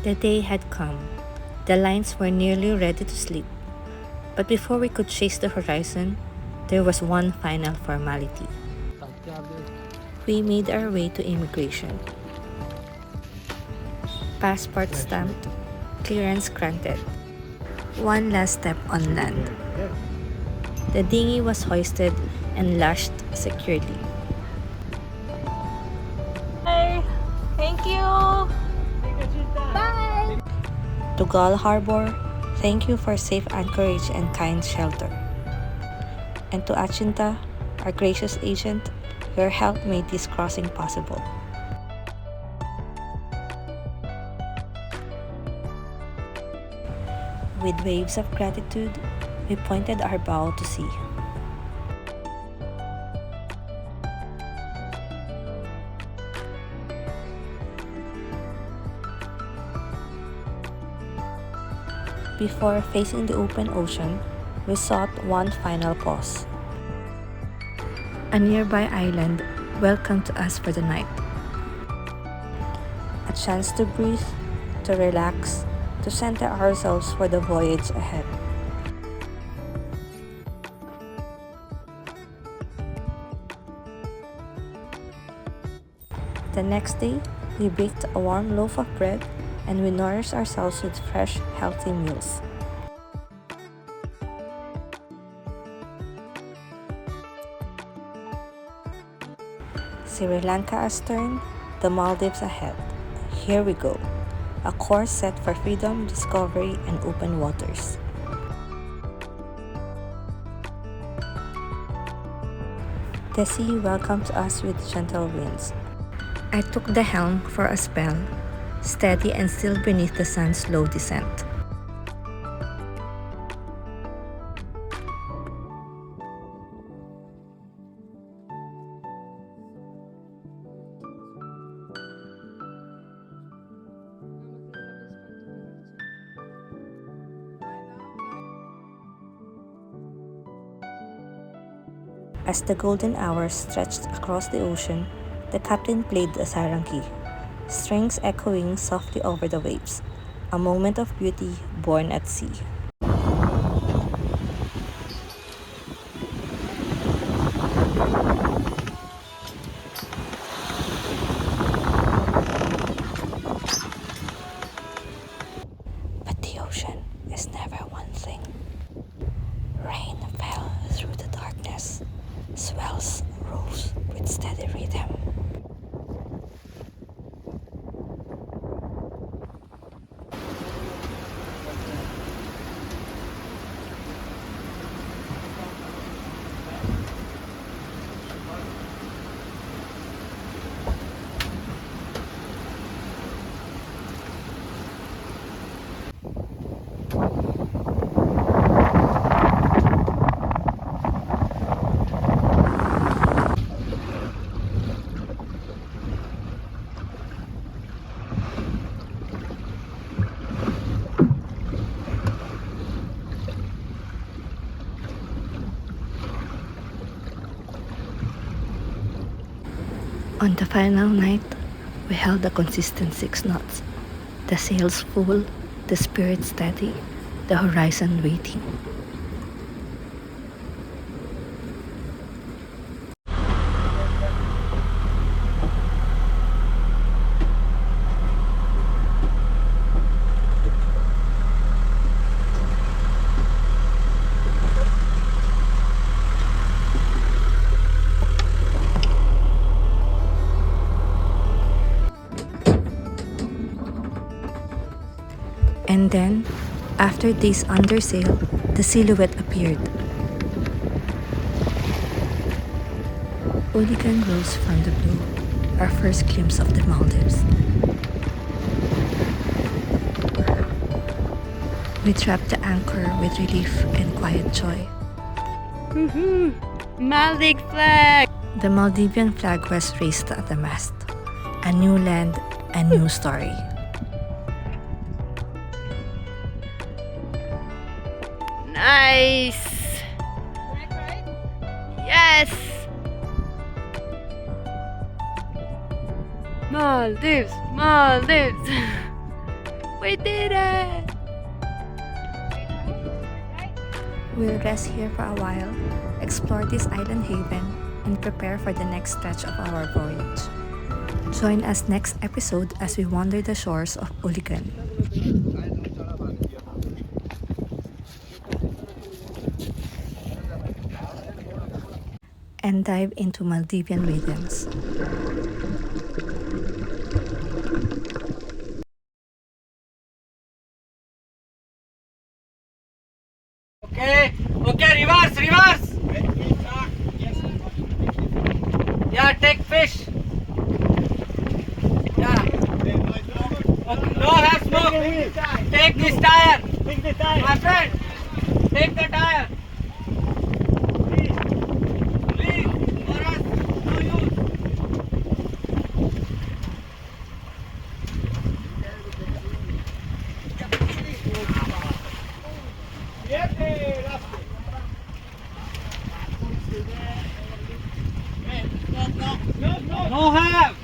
The day had come. The lines were nearly ready to sleep. But before we could chase the horizon, there was one final formality. We made our way to immigration. Passport stamped, clearance granted. One last step on land. The dinghy was hoisted and lashed securely. Bye! Thank you! Bye! To Galle Harbour, thank you for safe anchorage and kind shelter. And to Achintha, our gracious agent, your help made this crossing possible. With waves of gratitude, we pointed our bow to sea. Before facing the open ocean, we sought one final pause. A nearby island welcomed us for the night. A chance to breathe, to relax, to center ourselves for the voyage ahead. The next day, we baked a warm loaf of bread and we nourished ourselves with fresh, healthy meals. Sri Lanka astern, the Maldives ahead. Here we go. A course set for freedom, discovery, and open waters. The sea welcomes us with gentle winds. I took the helm for a spell, steady and still beneath the sun's slow descent. As the golden hours stretched across the ocean, the captain played a sarangi, strings echoing softly over the waves, a moment of beauty born at sea. But the ocean is never one thing. Rain fell through the darkness. Swells rose with steady rhythm. On the final night, we held a consistent 6 knots. The sails full, the spirit steady, the horizon waiting. And then, after days under sail, the silhouette appeared. Uligan rose from the blue, our first glimpse of the Maldives. We trapped the anchor with relief and quiet joy. Maldives flag! The Maldivian flag was raised at the mast. A new land, a new story. Nice! Yes! Maldives! Maldives! We did it! We'll rest here for a while, explore this island haven, and prepare for the next stretch of our voyage. Join us next episode as we wander the shores of Uligan and dive into Maldivian rhythms. Okay, okay, reverse. Yeah, take fish. Yeah. Okay, no have smoke. Take this tire. My friend, take the tire. Please, for us, no use. No have.